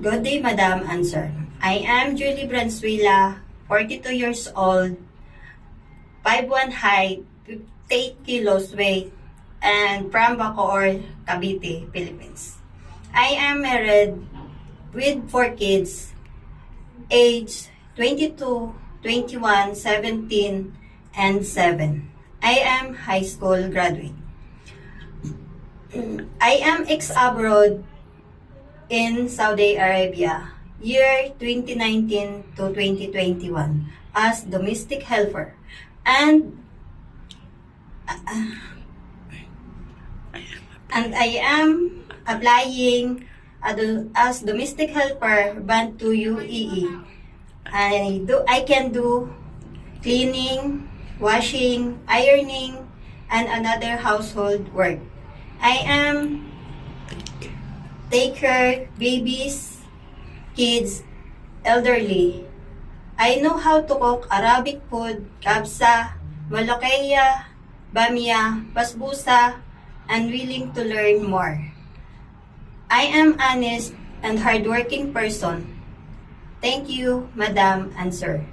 Good day, Madam and Sir. I am Julie Branzuela, 42 years old, 5'1" height, 58 kilos weight, and from Bacoor, Cavite, Philippines. I am married with 4 kids, age 22, 21, 17, and 7. I am high school graduate. I am ex-abroad in Saudi Arabia, year 2019 to 2021 as domestic helper, and I am applying as domestic helper band to UAE. I can do cleaning, washing, ironing, and another household work. I am take care babies, kids, elderly. I know how to cook Arabic food, kabsa, malokeya, bamia, basbusa, and willing to learn more. I am honest and hardworking person. Thank you, Madam and Sir.